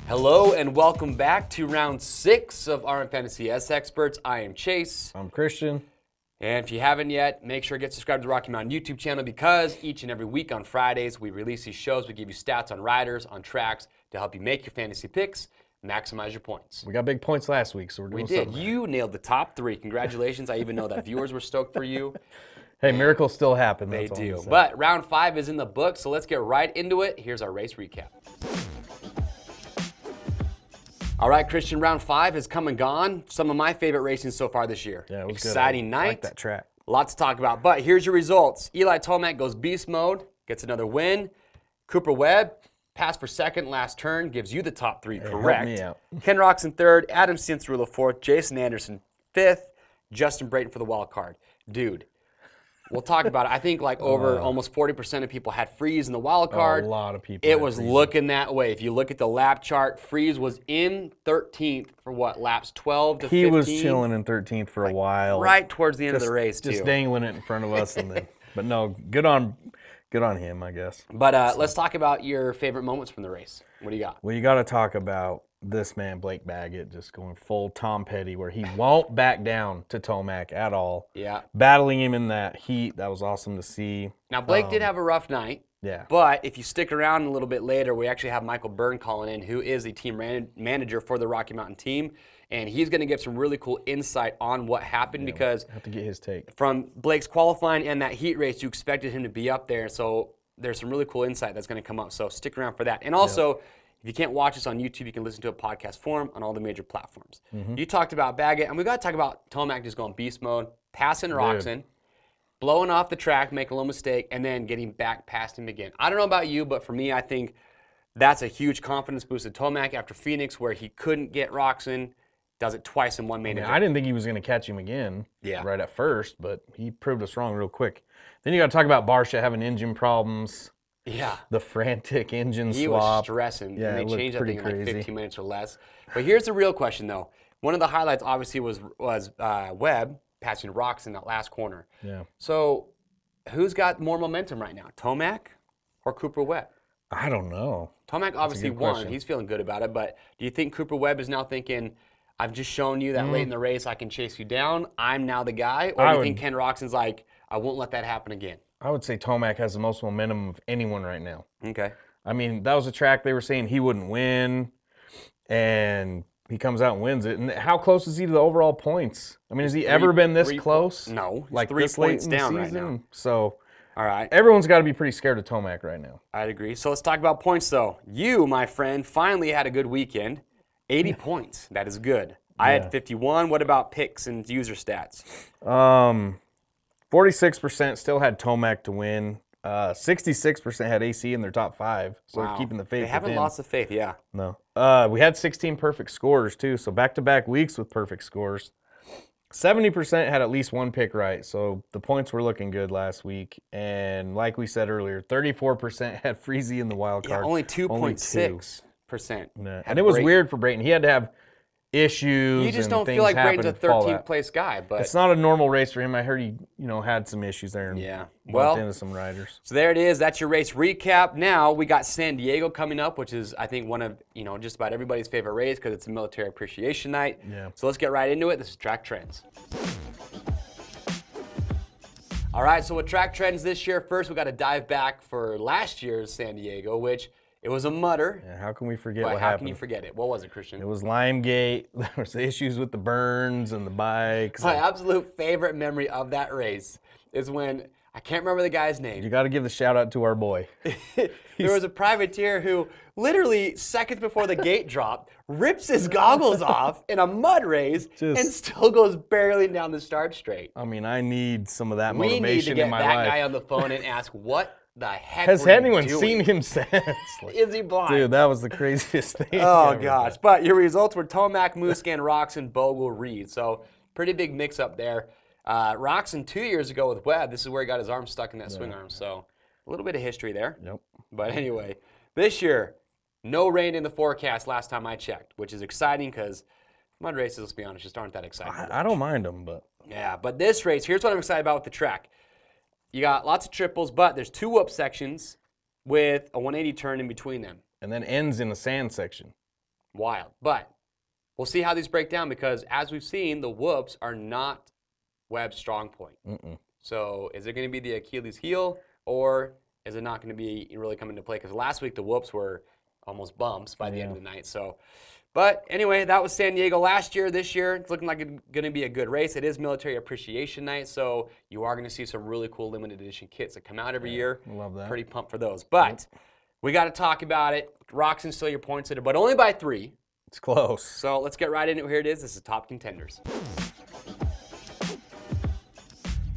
Hello and welcome back to round 6 of RMFantasySXperts. I am Chase. I'm Christian. And if you haven't yet, make sure to get subscribed to the Rocky Mountain YouTube channel because each and every week on Fridays we release these shows. We give you stats on riders, on tracks to help you make your fantasy picks, maximize your points. We got big points last week, so we're doing something. We did. You nailed the top 3. Congratulations. I even know that viewers were stoked for you. Hey, miracles still happen. They do. But round 5 is in the book, so let's get right into it. Here's our race recap. All right, Christian, round 5 has come and gone. Some of my favorite racing so far this year. Yeah, it was exciting good. night. I like that track. Lots to talk about, but here's your results. Eli Tomac goes beast mode, gets another win. Cooper Webb, passed for second last turn, gives you the top 3 correct. Help me out. Ken Roczen third, Adam Cincerillo fourth, Jason Anderson fifth, Justin Brayton for the wild card. Dude, we'll talk about it. I think like over almost 40% of people had Freeze in the wild card. A lot of people. It was looking that way. If you look at the lap chart, Freeze was in 13th for what, laps 12 to 15? He was chilling in 13th for a while. Right towards the end of the race, too. Just dangling it in front of us. And then, but no, good on him, I guess. But let's talk about your favorite moments from the race. What do you got? Well, you got to talk about this man, Blake Baggett, just going full Tom Petty, where he won't back down to Tomac at all. Yeah. Battling him in that heat. That was awesome to see. Now, Blake did have a rough night. Yeah. But if you stick around a little bit later, we actually have Michael Byrne calling in, who is the team manager for the Rocky Mountain team. And he's going to give some really cool insight on what happened because I have to get his take. From Blake's qualifying and that heat race, you expected him to be up there. So there's some really cool insight that's going to come up. So stick around for that. And also, if you can't watch us on YouTube, you can listen to a podcast form on all the major platforms. You talked about Baggett, and we got to talk about Tomac just going beast mode, passing Roczen, blowing off the track, making a little mistake, and then getting back past him again. I don't know about you, but for me, I think that's a huge confidence boost to Tomac after Phoenix, where he couldn't get Roczen, does it twice in one main event. I didn't think he was going to catch him again right at first, but he proved us wrong real quick. Then you got to talk about Barsha having engine problems. Yeah. The frantic engine swap. He was stressing. Yeah, and they changed that thing in like crazy. 15 minutes or less. But here's the real question, though. One of the highlights, obviously, was Webb passing Roczen in that last corner. Yeah. So who's got more momentum right now, Tomac or Cooper Webb? I don't know. Tomac obviously won. question. He's feeling good about it. But do you think Cooper Webb is now thinking, I've just shown you that late in the race I can chase you down. I'm now the guy. Or do you think Ken Roczen's like, I won't let that happen again? I would say Tomac has the most momentum of anyone right now. Okay. I mean, that was a track they were saying he wouldn't win, and he comes out and wins it. And how close is he to the overall points? I mean, has he ever been this close? No. He's like 3 this late points in the down season? right now. So all right. everyone's got to be pretty scared of Tomac right now. I'd agree. So let's talk about points, though. You, my friend, finally had a good weekend. 80 points. That is good. I had 51. What about picks and user stats? 46% still had Tomac to win. 66% had AC in their top 5. So Wow. keeping the faith. They haven't lost the faith, yeah. No. We had 16 perfect scores, too. So back-to-back weeks with perfect scores. 70% had at least one pick right. So the points were looking good last week. And like we said earlier, 34% had Freezy in the wild card. Yeah, only 2.6%. Yeah. And it was weird for Brayton. He had to have issues. You just and don't things feel like happen Brayton's a to fall 13th out. place guy, but It's not a normal race for him. I heard he, had some issues there and bumped into some riders. So there it is. That's your race recap. Now we got San Diego coming up, which is I think one of just about everybody's favorite race because it's a military appreciation night. Yeah. So let's get right into it. This is Track Trends. All right. So with Track Trends this year, first we got to dive back for last year's San Diego, which it was a mutter. Yeah, how can we forget But what how happened? can you forget it? What was it, Christian? It was Limegate. There was issues with the Burns and the bikes. My absolute favorite memory of that race is when, I can't remember the guy's name. You got to give the shout out to our boy. There was a privateer who literally seconds before the gate dropped, rips his goggles off in a mud race and still goes barreling down the start straight. I mean, I need some of that We need to motivation get in my that life. guy on the phone and ask, what the heck Has were you anyone doing? seen him since? Like, Is he blind? dude, that was the craziest thing. Oh, ever. gosh. But your results were Tomac, Muscan, Roczen, Bogle, Reed. So pretty big mix-up there. Roczen 2 years ago with Webb, this is where he got his arm stuck in that swing arm. So a little bit of history there. Yep. But anyway, this year, no rain in the forecast last time I checked, which is exciting because mud races, let's be honest, just aren't that exciting. I don't mind them, but. Yeah, but this race, here's what I'm excited about with the track. You got lots of triples, but there's 2 whoop sections with a 180 turn in between them. And then ends in the sand section. wild. But we'll see how these break down because, as we've seen, the whoops are not Webb's strong point. So is it going to be the Achilles heel, or is it not going to be really coming into play? Because last week the whoops were almost bumps by the end of the night. So, but anyway, that was San Diego last year. This year, it's looking like it's going to be a good race. It is Military Appreciation Night, so you are going to see some really cool limited edition kits that come out every year. Love that. Pretty pumped for those. But we got to talk about it. Roxon's still your points leader, but only by 3. It's close. So let's get right into it. Here it is. This is Top Contenders.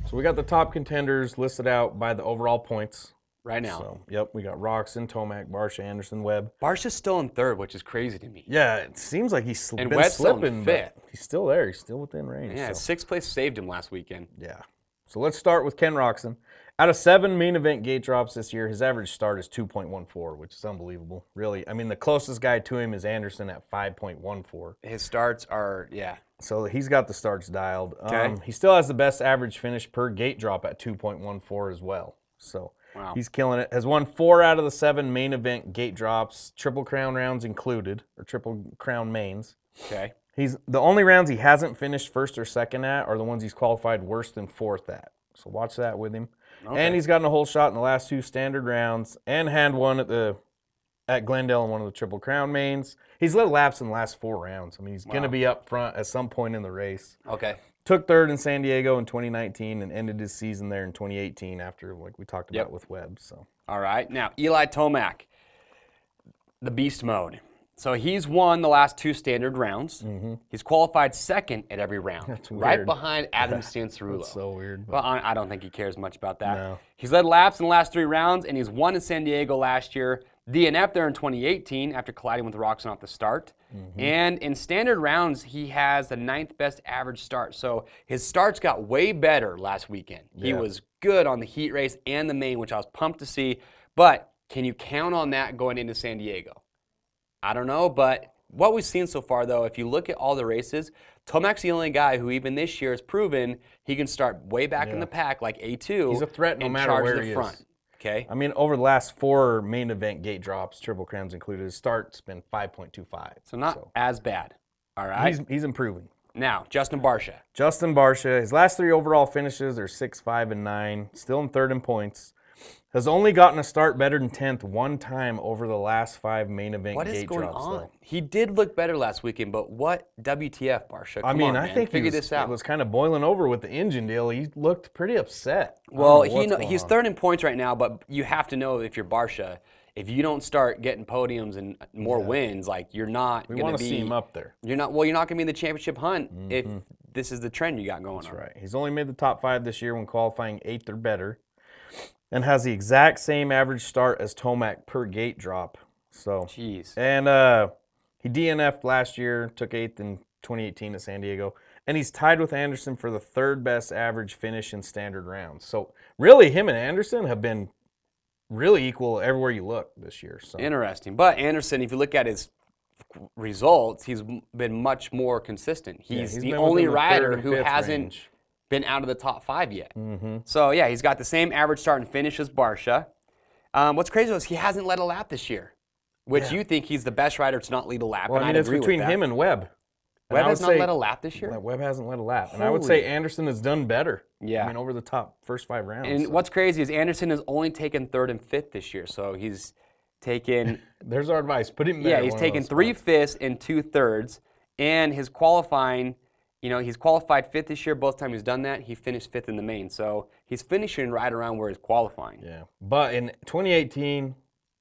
So we got the top contenders listed out by the overall points. Right now. So, yep, we got Roxon, Tomac, Barsha, Anderson, Webb. Barsha's still in 3rd, which is crazy to me. Yeah, it seems like he's been Webb's still in slipping, 5th. but he's still there. He's still within range. Yeah, so. 6th place saved him last weekend. Yeah. So let's start with Ken Roxon. Out of 7 main event gate drops this year, his average start is 2.14, which is unbelievable. Really, I mean, the closest guy to him is Anderson at 5.14. His starts are, yeah. So he's got the starts dialed. Okay. He still has the best average finish per gate drop at 2.14 as well. So he's killing it. Has won 4 out of the 7 main event gate drops, Triple Crown rounds included, or Triple Crown mains. Okay. He's the only rounds he hasn't finished 1st or 2nd at are the ones he's qualified worse than 4th at. So watch that with him. Okay. And he's gotten a whole shot in the last 2 standard rounds and had one at Glendale in one of the Triple Crown mains. He's led laps in the last 4 rounds. I mean, he's going to be up front at some point in the race. Okay. Took 3rd in San Diego in 2019 and ended his season there in 2018 after, like we talked about with Webb. So. All right. Now, Eli Tomac, the beast mode. So he's won the last 2 standard rounds. He's qualified 2nd at every round. That's weird. Right behind Adam Stancerulo. That's so weird. Well, I don't think he cares much about that. No. He's led laps in the last 3 rounds, and he's won in San Diego last year. DNF there in 2018 after colliding with Roxon off the start. And in standard rounds, he has the 9th best average start. So his starts got way better last weekend. He was good on the heat race and the main, which I was pumped to see. But can you count on that going into San Diego? I don't know, but what we've seen so far, though, if you look at all the races, Tomac's the only guy who even this year has proven he can start way back in the pack like A2. He's a threat no matter where he is. Okay. I mean, over the last 4 main event gate drops, Triple Crowns included, his start's been 5.25. So not as bad. All right. He's improving. Now, Justin Barsha. Justin Barsha, his last 3 overall finishes are 6, 5, and 9. Still in 3rd in points. Has only gotten a start better than 10th 1 time over the last 5 main event gate drops. What is going on? Though. He did look better last weekend, but what WTF, Barsha? I think figure this out. It was kind of boiling over with the engine deal. He looked pretty upset. Well, he's 3rd in points right now, but you have to know if you're Barsha, if you don't start getting podiums and more wins, like you're not going to be. We want to see him up there. You're not going to be in the championship hunt if this is the trend you got going on. That's right. He's only made the top 5 this year when qualifying 8th or better. And has the exact same average start as Tomac per gate drop. So, jeez. And he DNF'd last year, took 8th in 2018 at San Diego. And he's tied with Anderson for the 3rd best average finish in standard rounds. So, really, him and Anderson have been really equal everywhere you look this year. So. Interesting. But Anderson, if you look at his results, he's been much more consistent. He's the only rider who hasn't been out of the top 5 yet. So, yeah, he's got the same average start and finish as Barsha. What's crazy is he hasn't led a lap this year, which you think he's the best rider to not lead a lap. Well, and I mean, it's between him and Webb. Webb has not led a lap this year? Webb hasn't led a lap. And I would say Anderson has done better. Yeah. I mean, over the top first 5 rounds. And what's crazy is Anderson has only taken 3rd and 5th this year. So he's taken... There's our advice. Put him there. Yeah, he's taken 3 5ths and 2 3rds. And his qualifying... he's qualified 5th this year. Both times he's done that, he finished 5th in the main. So he's finishing right around where he's qualifying. Yeah. But in 2018,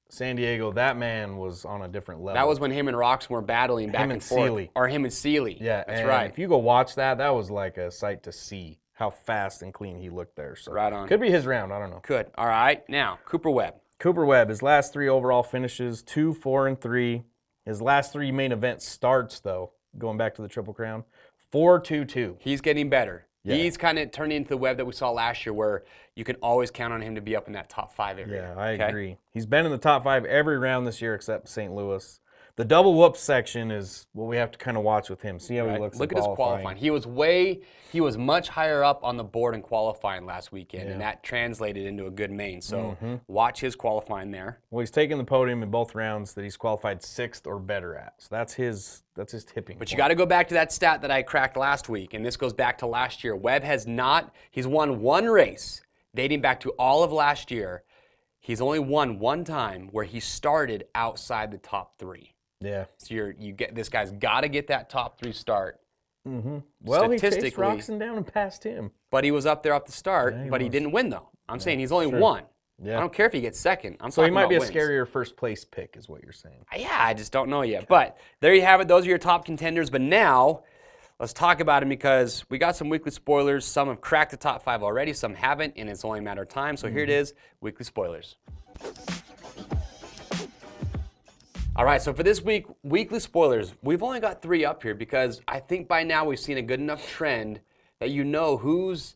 San Diego, that man was on a different level. That was when him and Roxon were battling back and forth. Seeley. Or him and Seeley. Yeah, that's right. If you go watch that, that was like a sight to see how fast and clean he looked there. So right on. Could be his round. I don't know. Could. All right. Now, Cooper Webb. Cooper Webb, his last 3 overall finishes, 2, 4, and 3. His last 3 main event starts, though, going back to the Triple Crown, 4, 2, 2. He's getting better. Yeah. He's kind of turning into the Webb that we saw last year where you can always count on him to be up in that top 5 area. Yeah, I agree. He's been in the top 5 every round this year except St. Louis. The double whoop section is what we have to kind of watch with him. See how he looks. Look at his qualifying. He was much higher up on the board in qualifying last weekend, and that translated into a good main. So watch his qualifying there. Well, he's taken the podium in both rounds that he's qualified 6th or better at. So that's his tipping. But you got to go back to that stat that I cracked last week, and this goes back to last year. Webb he's won one race dating back to all of last year. He's only won one time where he started outside the top 3. Yeah. So this guy's got to get that top 3 start. Well, he chased Roxon down and passed him. But he was up there at the start, but he didn't win, though. I'm saying he's only won. Yeah. I don't care if he gets second. So he might be a scarier first place pick is what you're saying. Yeah, I just don't know yet. Okay. But there you have it. Those are your top contenders. But now let's talk about them because we got some weekly spoilers. Some have cracked the top 5 already. Some haven't, and it's only a matter of time. So here it is, weekly spoilers. All right, so for this week, weekly spoilers, we've only got 3 up here because I think by now we've seen a good enough trend that you know who's,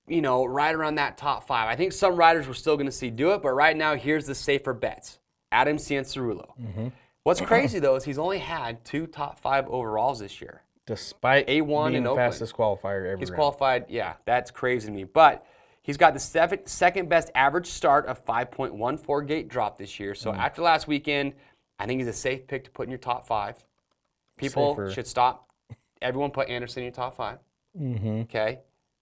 right around that top 5. I think some riders we're still going to see do it, but right now, here's the safer bets. Adam Cianciarulo. What's crazy, though, is he's only had 2 top 5 overalls this year. Despite A1 being in the Oakland. fastest qualifier ever. He's qualified, that's crazy to me. But he's got the second best average start of 5.14 gate drop this year. So after last weekend, I think he's a safe pick to put in your top 5. People should stop. Everyone put Anderson in your top 5. Okay?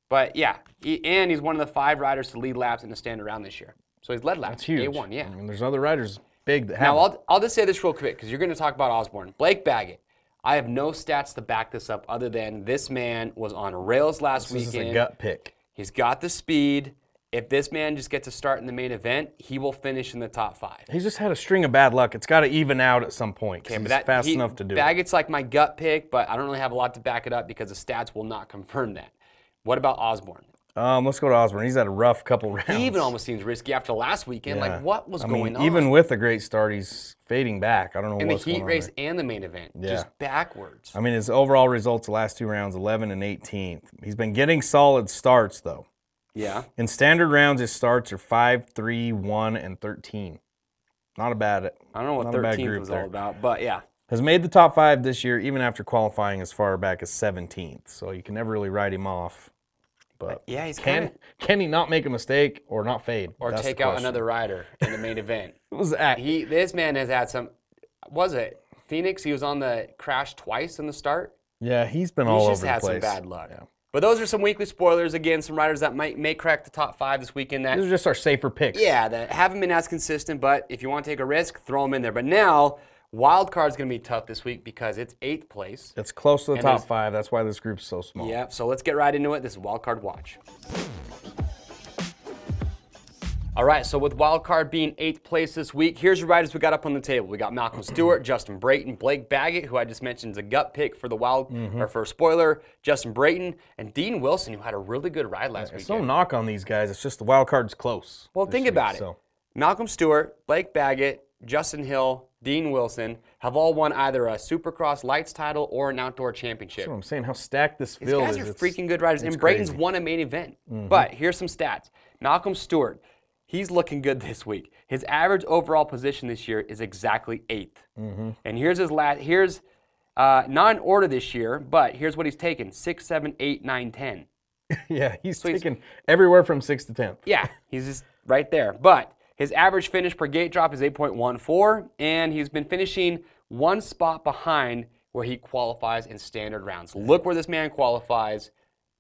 But yeah, he's one of the 5 riders to lead laps in the standard round this year. So he's led laps. That's huge. A1, yeah. I mean, there's other riders big that have. Now, I'll just say this real quick because you're going to talk about Osborne. Blake Baggett. I have no stats to back this up other than this man was on rails last weekend. This is a gut pick. He's got the speed. If this man just gets a start in the main event, he will finish in the top 5. He's just had a string of bad luck. It's got to even out at some point. Okay, he's fast enough to do it. Baggett's like my gut pick, but I don't really have a lot to back it up because the stats will not confirm that. What about Osborne? Let's go to Osborne. He's had a rough couple rounds. He even almost seems risky after last weekend. Yeah. Like, what was going on? Even with a great start, he's fading back. I don't know what's going on. In the heat race and the main event, just backwards. I mean, his overall results the last 2 rounds, 11 and 18th. He's been getting solid starts, though. Yeah. In standard rounds, his starts are 5, 3, 1, and 13. Not a bad. I don't know what 13th was all about, but yeah. Has made the top 5 this year, even after qualifying as far back as 17th. So you can never really write him off. But yeah, can he not make a mistake or not fade? Or take out another rider in the main event? This man has had some. Was it Phoenix? He was on the crash twice in the start. Yeah, he's been all over the place. He's just had some bad luck. Yeah. But those are some weekly spoilers. Again, some riders that may crack the top 5 this weekend. These are just our safer picks. Yeah, that haven't been as consistent, but if you want to take a risk, throw them in there. But now, Wildcard's going to be tough this week because it's 8th place. It's close to the top 5. That's why this group's so small. Yeah, so let's get right into it. This is Wildcard Watch. All right, so with Wildcard being 8th place this week, here's your riders we got up on the table. We got Malcolm Stewart, Justin Brayton, Blake Baggett, who I just mentioned is a gut pick for the or for a spoiler, Justin Brayton, and Dean Wilson, who had a really good ride last weekend. There's no knock on these guys. It's just the Wildcard's close. Well, think about it. Malcolm Stewart, Blake Baggett, Justin Hill, Dean Wilson have all won either a Supercross Lights title or an outdoor championship. That's what I'm saying, how stacked this field is. These guys are freaking good riders, and Brayton's won a main event. But here's some stats. Malcolm Stewart, he's looking good this week. His average overall position this year is exactly 8th. And here's his here's not in order this year, but here's what he's taken: 6, 7, 8, 9, 10. Yeah, he's taken everywhere from 6th to 10th. Yeah, he's just right there. But his average finish per gate drop is 8.14, and he's been finishing 1 spot behind where he qualifies in standard rounds. Look where this man qualifies.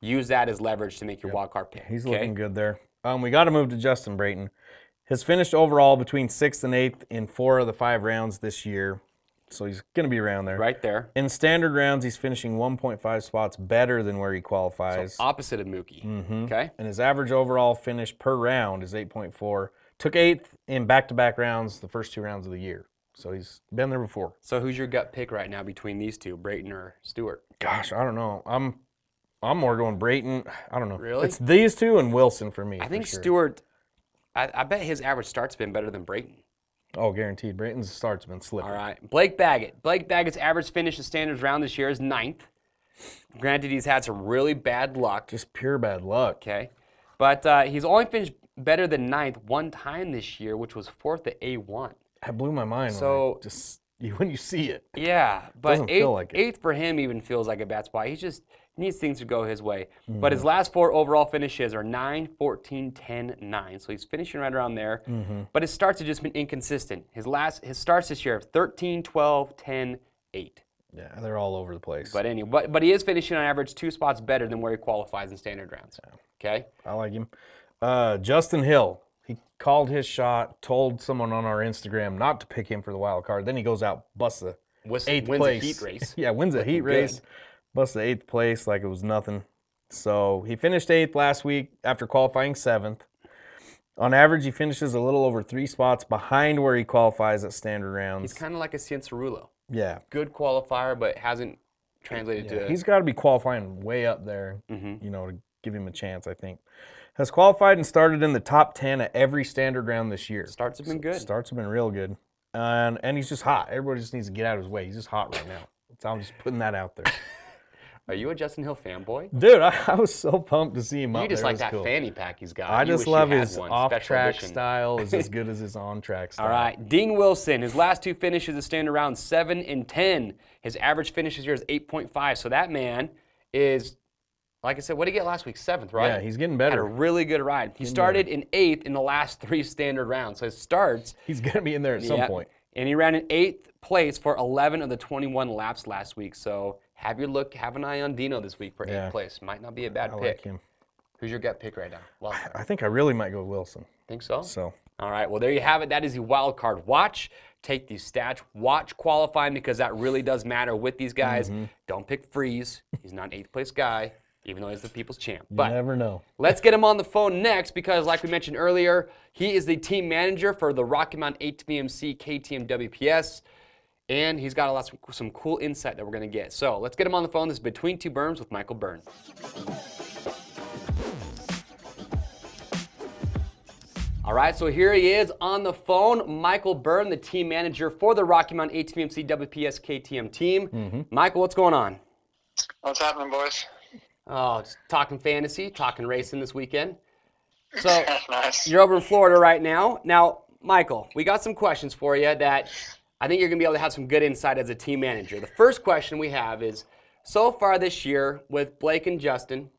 Use that as leverage to make your wildcard pick. He's looking good there. We got to move to Justin Brayton. Has finished overall between 6th and 8th in 4 of the 5 rounds this year. So he's going to be around there. Right there. In standard rounds, he's finishing 1.5 spots better than where he qualifies. So opposite of Mookie. Okay. And his average overall finish per round is 8.4. Took 8th in back-to-back rounds the first 2 rounds of the year. So he's been there before. So who's your gut pick right now between these two, Brayton or Stewart? Gosh, I don't know. I'm more going Brayton. I don't know. Really? It's these two and Wilson for me. I think Stewart, I bet his average start's been better than Brayton. Oh, guaranteed. Brayton's start's been slipping. All right. Blake Baggett. Blake Baggett's average finish in standards round this year is 9th. Granted, he's had some really bad luck. Just pure bad luck. Okay. But he's only finished better than 9th 1 time this year, which was 4th at A1. That blew my mind. So when you see it. Yeah, but Doesn't feel like it. eighth for him even feels like a bad spot. He just needs things to go his way. But his last 4 overall finishes are 9, 14, 10, 9. So he's finishing right around there. But his starts have just been inconsistent. His starts this year have 13, 12, 10, 8. Yeah, they're all over the place. But anyway, but he is finishing on average 2 spots better than where he qualifies in standard rounds. Okay? I like him. Justin Hill, he called his shot, told someone on our Instagram not to pick him for the wild card. Then he goes out, busts the eighth wins place. a heat race. Yeah, wins a heat race, busts the 8th place like it was nothing. So he finished 8th last week after qualifying 7th. On average, he finishes a little over 3 spots behind where he qualifies at standard rounds. He's kind of like a Cianciarulo. Yeah. Good qualifier, but hasn't translated to... He's got to be qualifying way up there, to give him a chance, I think. Has qualified and started in the top 10 at every standard round this year. Starts have been good. Starts have been real good. And he's just hot. Everybody just needs to get out of his way. He's just hot right now. So I'm just putting that out there. Are you a Justin Hill fanboy? Dude, I was so pumped to see him up there. You just like that fanny pack he's got. I just love his off-track style is as good as his on-track style. All right, Dean Wilson, his last 2 finishes at standard round 7 and 10. His average finish this year is 8.5. So that man is, like I said, what did he get last week? 7th, right? Yeah, he's getting better. Had a really good ride. He started in 8th in the last 3 standard rounds. So his starts. He's going to be in there at some point. And he ran in 8th place for 11 of the 21 laps last week. So have an eye on Dino this week for 8th place. Might not be a bad pick. Like him. Who's your gut pick right now? Wildcard. I think I really might go Wilson. Think so? So. All right, well, there you have it. That is the Wildcard Watch. Take these stats. Watch qualifying because that really does matter with these guys. Don't pick Freeze. He's not an 8th place guy, even though he's the people's champ. But you never know. Let's get him on the phone next because, like we mentioned earlier, he is the team manager for the Rocky Mountain ATV KTM WPS, and he's got some cool insight that we're going to get. So let's get him on the phone. This is Between Two Berms with Michael Byrne. All right, so here he is on the phone, Michael Byrne, the team manager for the Rocky Mountain ATV WPS KTM team. Michael, what's going on? What's happening, boys? Oh, just talking fantasy, talking racing this weekend. So nice. You're over in Florida right now. Now, Michael, we got some questions for you that I think you're going to be able to have some good insight as a team manager. The first question we have is, so far this year with Blake and Justin,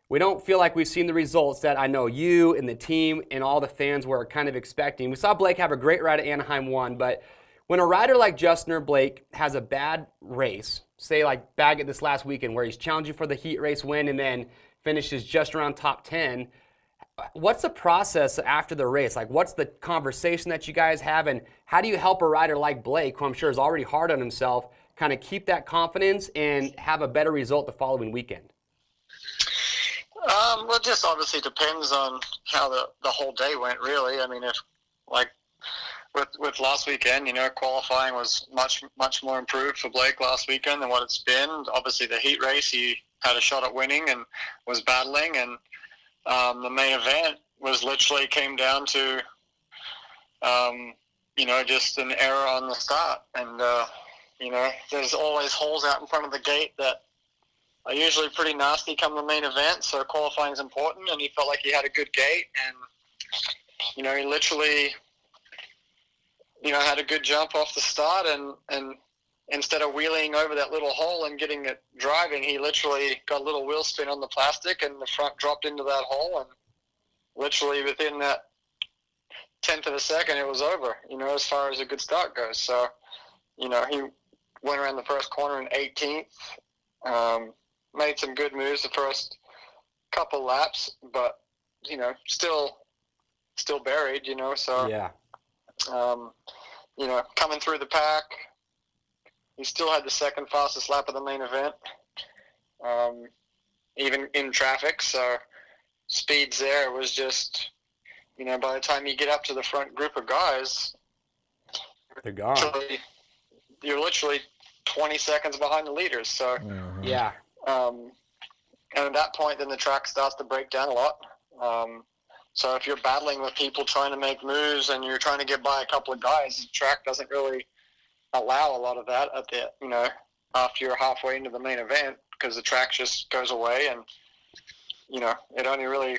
we don't feel like we've seen the results that I know you and the team and all the fans were kind of expecting. We saw Blake have a great ride at Anaheim 1, but when a rider like Justin or Blake has a bad race, say like Baggett this last weekend where he's challenging for the heat race win and then finishes just around top 10, what's the process after the race? Like, what's the conversation that you guys have, and how do you help a rider like Blake, who I'm sure is already hard on himself, kind of keep that confidence and have a better result the following weekend? Well, it just obviously depends on how the whole day went, really. I mean, if, like, with last weekend, qualifying was much more improved for Blake last weekend than what it's been. Obviously, the heat race, he had a shot at winning and was battling, and the main event was literally came down to, just an error on the start. And, there's always holes out in front of the gate that are usually pretty nasty come the main event, so qualifying is important, and he felt like he had a good gate, and, he literally, had a good jump off the start, and instead of wheeling over that little hole and getting it driving, he literally got a little wheel spin on the plastic, and the front dropped into that hole, and literally within that 10th of a second, it was over, as far as a good start goes. So, he went around the first corner in 18th, made some good moves the first couple laps, but, still buried, so. Yeah. Coming through the pack, he still had the second fastest lap of the main event, even in traffic. So speeds there was just, by the time you get up to the front group of guys, they're gone. You're literally 20 seconds behind the leaders. So yeah. And at that point, then the track starts to break down a lot. So if you're battling with people trying to make moves and you're trying to get by a couple of guys, the track doesn't really allow a lot of that at the, after you're halfway into the main event, because the track just goes away, and, it only really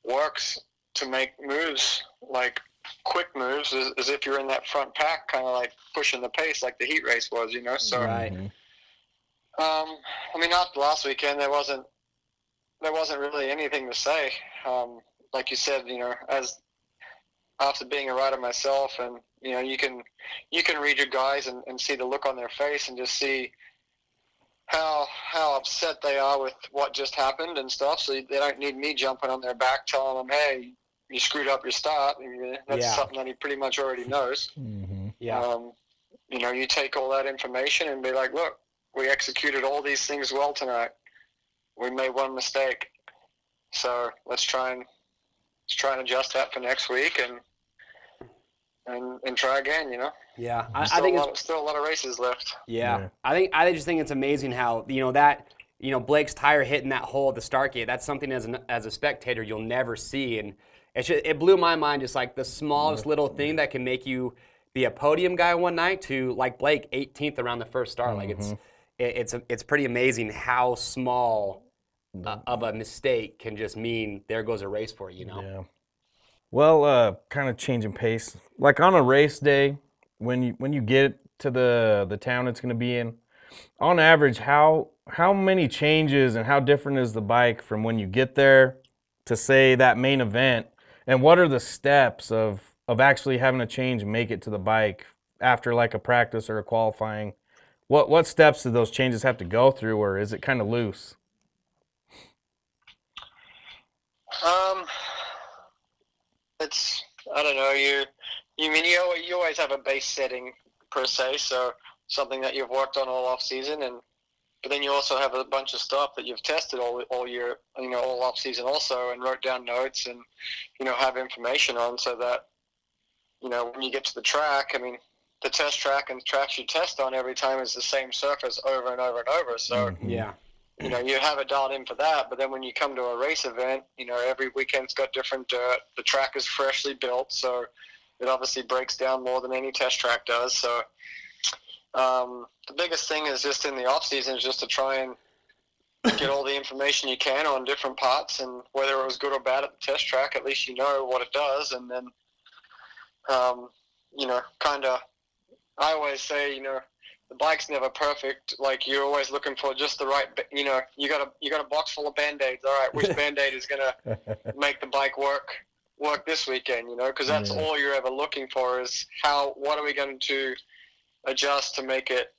works to make moves like quick moves as if you're in that front pack, kind of like pushing the pace like the heat race was, So, Right. I mean, after last weekend, there wasn't really anything to say. Like you said, as after being a rider myself, and you can read your guys and see the look on their face and just see how upset they are with what just happened and stuff. So they don't need me jumping on their back telling them, hey, you screwed up your start. And that's something that he pretty much already knows. Mm-hmm. Yeah. You take all that information and be like, look, we executed all these things well tonight. We made one mistake. So let's try and adjust that for next week and try again, Yeah, I think it's still a lot of races left. Yeah. I just think it's amazing how Blake's tire hitting that hole at the start gate. That's something as a spectator you'll never see, and it blew my mind. Just like the smallest little thing that can make you be a podium guy one night to, like Blake, 18th around the first start. Like it's pretty amazing how small of a mistake can just mean there goes a race for you. Yeah. Well, kind of changing pace. Like on a race day, when you get to the town it's going to be in, on average, how many changes and how different is the bike from when you get there to, say, that main event? And what are the steps of actually having a change and make it to the bike after like a practice or a qualifying? What steps do those changes have to go through, or is it kind of loose? It's, I don't know, you always have a base setting per se, so something that you've worked on all off season, but then you also have a bunch of stuff that you've tested all year, all off season also, and wrote down notes and have information on, so that when you get to the track, I mean, the test track and tracks you test on every time is the same surface over and over and over. So Yeah. You have it dialed in for that, but then when you come to a race event, every weekend's got different dirt. The track is freshly built, so it obviously breaks down more than any test track does. So the biggest thing is just in the off season is just to try and get all the information you can on different parts, and whether it was good or bad at the test track, at least you know what it does. And then, I always say, the bike's never perfect. Like, you're always looking for just the right, you got a box full of Band-Aids. All right, which Band-Aid is going to make the bike work this weekend, because that's all you're ever looking for is what are we going to adjust to make it,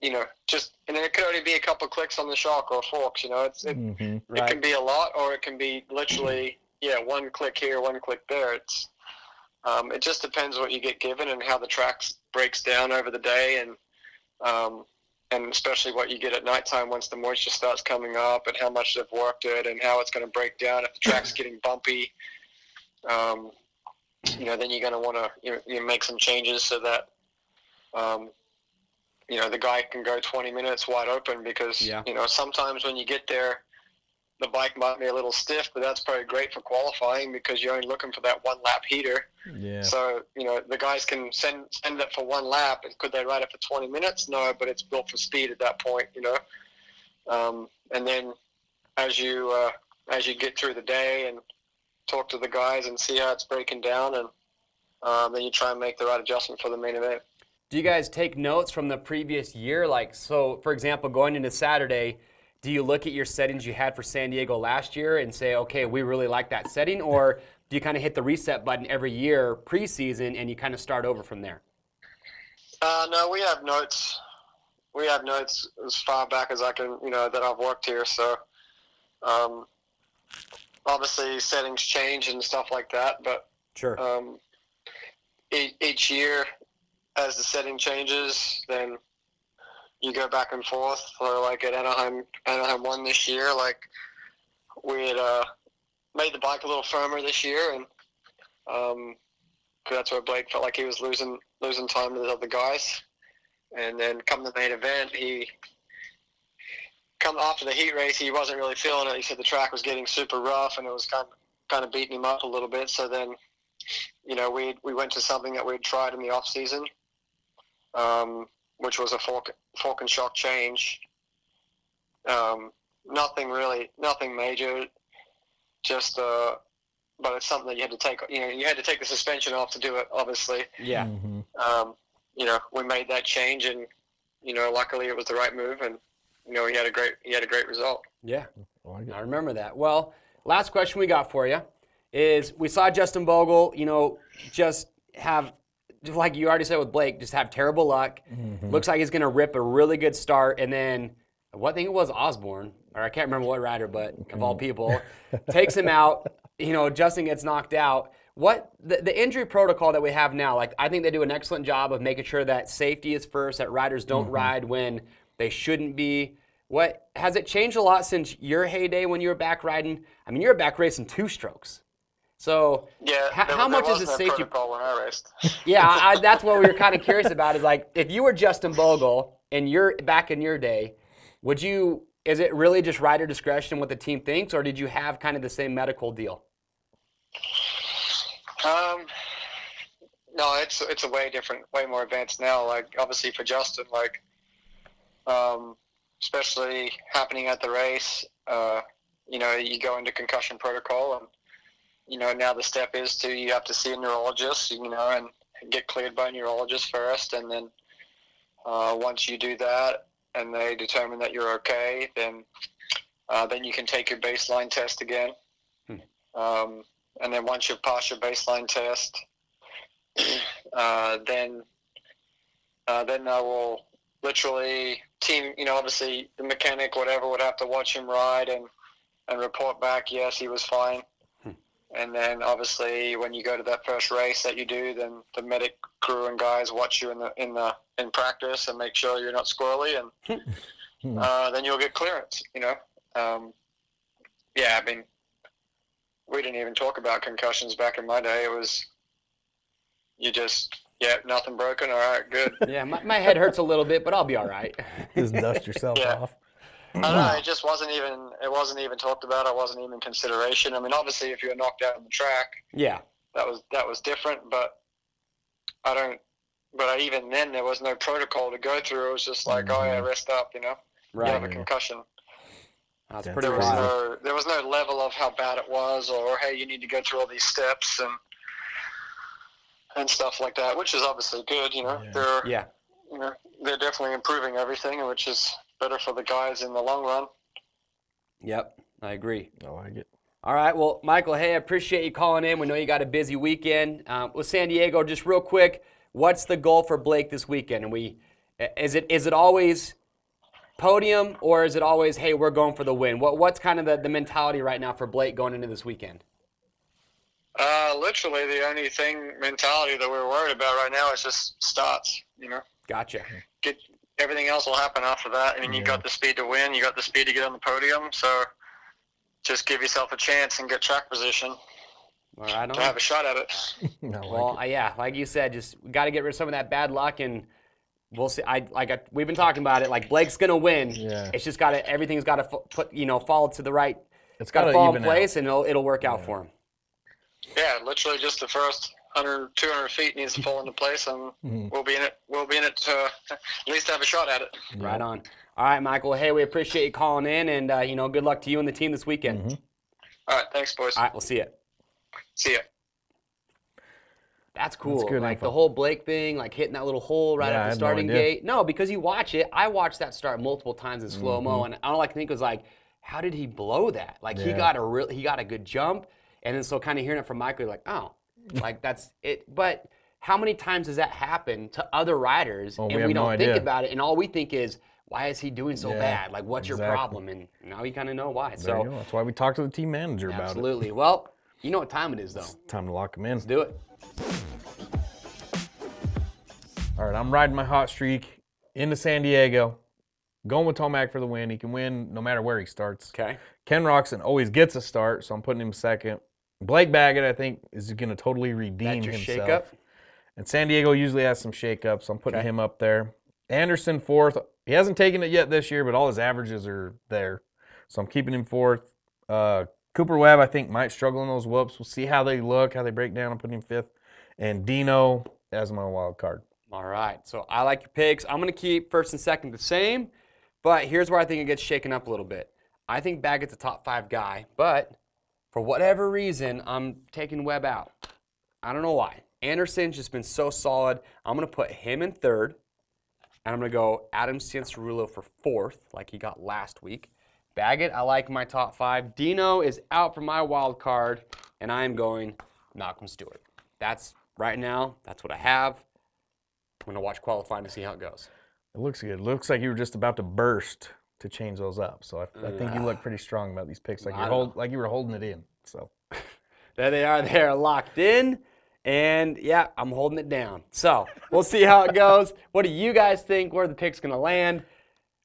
and then it could only be a couple clicks on the shock or forks, it can be a lot, or it can be literally, one click here, one click there. It just depends what you get given and how the track breaks down over the day, and especially what you get at nighttime once the moisture starts coming up, and how much they've worked it, and how it's going to break down. If the track's getting bumpy, then you're going to want to you make some changes so that the guy can go 20 minutes wide open, because sometimes when you get there, the bike might be a little stiff, but that's probably great for qualifying because you're only looking for that one lap heater. Yeah. So, the guys can send it for one lap. Could they ride it for 20 minutes? No, but it's built for speed at that point, And then as you get through the day and talk to the guys and see how it's breaking down, and then you try and make the right adjustment for the main event. Do you guys take notes from the previous year? Like, so, for example, going into Saturday, do you look at your settings you had for San Diego last year and say, okay, we really like that setting? Or do you kind of hit the reset button every year preseason and you kind of start over from there? No, we have notes. We have notes as far back as I can, that I've worked here. So, obviously settings change and stuff like that. But sure. Each year, as the setting changes, then you go back and forth. So, like at Anaheim 1 this year, like we had made the bike a little firmer this year, and that's where Blake felt like he was losing time to the other guys. And then come the main event, after the heat race, he wasn't really feeling it. He said the track was getting super rough, and it was kind of beating him up a little bit. So then, we went to something that we'd tried in the off season, which was a fork and shock change. Nothing major, just but it's something that you had to take. You had to take the suspension off to do it. Obviously. Yeah. Mm-hmm. We made that change, and luckily it was the right move, and he had a great result. Yeah, I remember that. Well, last question we got for you is: we saw Justin Bogle, just have, like you already said with Blake, just have terrible luck. Mm-hmm. Looks like he's going to rip a really good start, and then I think it was Osborne, or I can't remember what rider, but of all people, takes him out. Justin gets knocked out. What the injury protocol that we have now, like I think they do an excellent job of making sure that safety is first, that riders don't ride when they shouldn't be. What has it changed a lot since your heyday when you were back riding? I mean, you were back racing 2-strokes. So yeah, how much is the safety protocol when I raced? Yeah, that's what we were kind of curious about. Is like if you were Justin Bogle and you're back in your day, is it really just rider discretion what the team thinks, or did you have kind of the same medical deal? No, it's a way different, way more advanced now. Like obviously for Justin, like especially happening at the race, you go into concussion protocol, and now the step is you have to see a neurologist, and get cleared by a neurologist first, and then once you do that and they determine that you're okay, then you can take your baseline test again. And then once you pass your baseline test, then I will literally team, obviously the mechanic, whatever, would have to watch him ride and report back, yes, he was fine. And then obviously when you go to that first race that you do, then the medic crew and guys watch you in practice and make sure you're not squirrely, and then you'll get clearance, I mean, we didn't even talk about concussions back in my day. It was, nothing broken. All right, good. Yeah, my head hurts a little bit, but I'll be all right. Just dust yourself off. I don't know. It just wasn't even talked about. It wasn't even consideration. I mean, obviously, if you were knocked out on the track, that was different. But even then, there was no protocol to go through. It was just like, rest up. Right. You have a concussion. That's pretty there wild. There was no level of how bad it was, or hey, you need to go through all these steps and stuff like that, which is obviously good. They're definitely improving everything, which is better for the guys in the long run. Yep, I agree. I like it. All right, well, Michael, hey, I appreciate you calling in. We know you got a busy weekend. With San Diego, just real quick, what's the goal for Blake this weekend? And is it always podium, or is it always, hey, we're going for the win? What's kind of the mentality right now for Blake going into this weekend? Literally, the only mentality that we're worried about right now is just starts. Gotcha. Everything else will happen after that. I mean, you got the speed to win, you got the speed to get on the podium, so just give yourself a chance and get track position to have a shot at it. Like you said, just got to get rid of some of that bad luck, and we'll see. We've been talking about it. Like Blake's gonna win. Yeah. It's just everything's got to fall to the right. It's got to fall in place, and it'll work out for him. Yeah, literally just the first 100, 200 feet needs to fall into place, and we'll be in it. We'll be in it to at least have a shot at it. Right on. All right, Michael. Hey, we appreciate you calling in, and good luck to you and the team this weekend. All right, thanks, boys. All right, we'll see you. See ya. That's cool. That's good like info. The whole Blake thing, like hitting that little hole right at the starting gate. No, because you watch it. I watched that start multiple times in slow-mo, and all I can think was like, how did he blow that? Like he got a good jump, and then so kind of hearing it from Michael, you're like, oh, like that's it. But how many times does that happen to other riders, and we don't think about it, and all we think is, why is he doing so bad? Like, what's your problem? And now you kind of know why. There you go. That's why we talk to the team manager about it. Absolutely. Well, you know what time it is, though. It's time to lock him in. Let's do it. All right, I'm riding my hot streak into San Diego, going with Tomac for the win. He can win no matter where he starts. Okay. Ken Roxon always gets a start, so I'm putting him second. Blake Baggett, I think, is going to totally redeem himself. Shake-up? And San Diego usually has some shake-ups, so I'm putting him up there. Anderson fourth. He hasn't taken it yet this year, but all his averages are there. So I'm keeping him fourth. Cooper Webb, I think, might struggle in those whoops. We'll see how they look, how they break down. I'm putting him fifth. And Dino as my wild card. All right. So I like your picks. I'm going to keep first and second the same, but here's where I think it gets shaken up a little bit. I think Baggett's a top 5 guy, but For whatever reason, I'm taking Webb out. I don't know why. Anderson's just been so solid. I'm going to put him in third. And I'm going to go Adam Cianciarulo for fourth, like he got last week. Baggett, I like my top 5. Dino is out for my wild card, and I am going Malcolm Stewart. That's right now. That's what I have. I'm going to watch qualifying to see how it goes. It looks good. It looks like you were just about to burst to change those up. So I think you look pretty strong about these picks, like you were holding it in. So there they are. They're locked in. And, yeah, I'm holding it down. So we'll see how it goes. What do you guys think? Where are the picks going to land?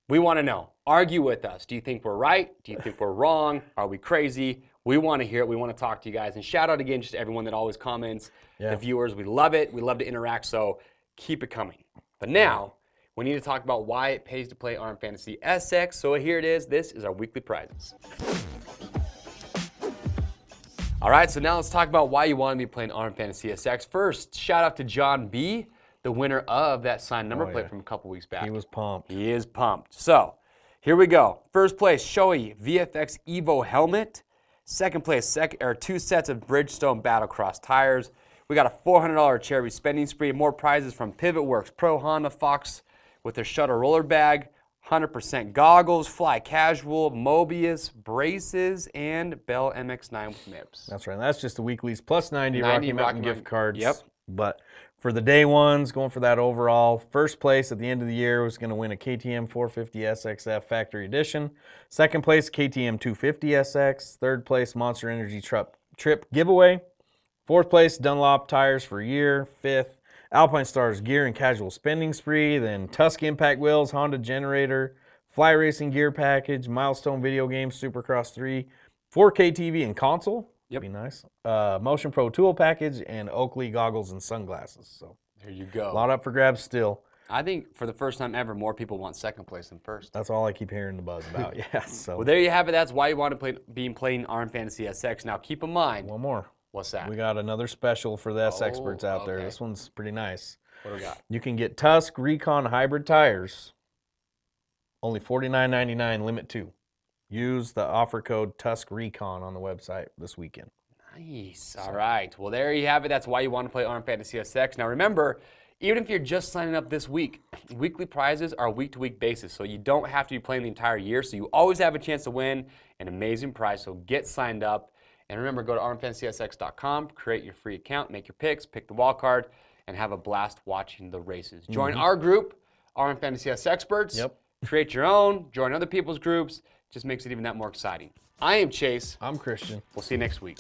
We want to know. Argue with us. Do you think we're right? Do you think we're wrong? Are we crazy? We want to hear it. We want to talk to you guys. And shout out again just to everyone that always comments, the viewers. We love it. We love to interact, so keep it coming. But now we need to talk about why it pays to play RM Fantasy SX. So here it is. This is our weekly prizes. All right, so now let's talk about why you want to be playing RM Fantasy SX. First, shout out to John B., the winner of that signed number plate from a couple weeks back. He was pumped. He is pumped. So here we go. First place, Shoei VFX Evo helmet. Second place, 2 sets of Bridgestone Battlecross tires. We got a $400 charity spending spree. More prizes from PivotWorks, Pro Honda, Fox with their Shutter roller bag, 100% goggles, Fly Casual, Mobius, braces, and Bell MX-9 with nibs. That's right. And that's just the weeklies plus 90 Rocky Mountain gift cards. Yep. But for the day ones, going for that overall, first place at the end of the year was going to win a KTM 450 SXF Factory Edition. Second place, KTM 250 SX. Third place, Monster Energy Trip giveaway. Fourth place, Dunlop tires for a year. Fifth, Alpine Stars gear and casual spending spree, then Tusk Impact Wheels, Honda Generator, Fly Racing gear package, Milestone Video Games, Supercross 3, 4K TV and console. Yep. Be nice. Motion Pro tool package, and Oakley goggles and sunglasses. So there you go. A lot up for grabs still. I think for the first time ever, more people want second place than first. That's all I keep hearing the buzz about. Yeah. So well, there you have it. That's why you want to be playing RM Fantasy SX. Now keep in mind. One more. What's that? We got another special for the SXperts out there. This one's pretty nice. What do we got? You can get Tusk Recon hybrid tires, only $49.99, limit 2. Use the offer code Tusk Recon on the website this weekend. Nice. All right. Well, there you have it. That's why you want to play RM Fantasy SX. Now remember, even if you're just signing up this week, weekly prizes are week-to-week basis, so you don't have to be playing the entire year. So you always have a chance to win an amazing prize. So get signed up. And remember, go to RMFantasySX.com, create your free account, make your picks, pick the wild card, and have a blast watching the races. Join our group, RM Fantasy SXperts. Yep. Create your own, join other people's groups. Just makes it even that more exciting. I am Chase. I'm Christian. We'll see you next week.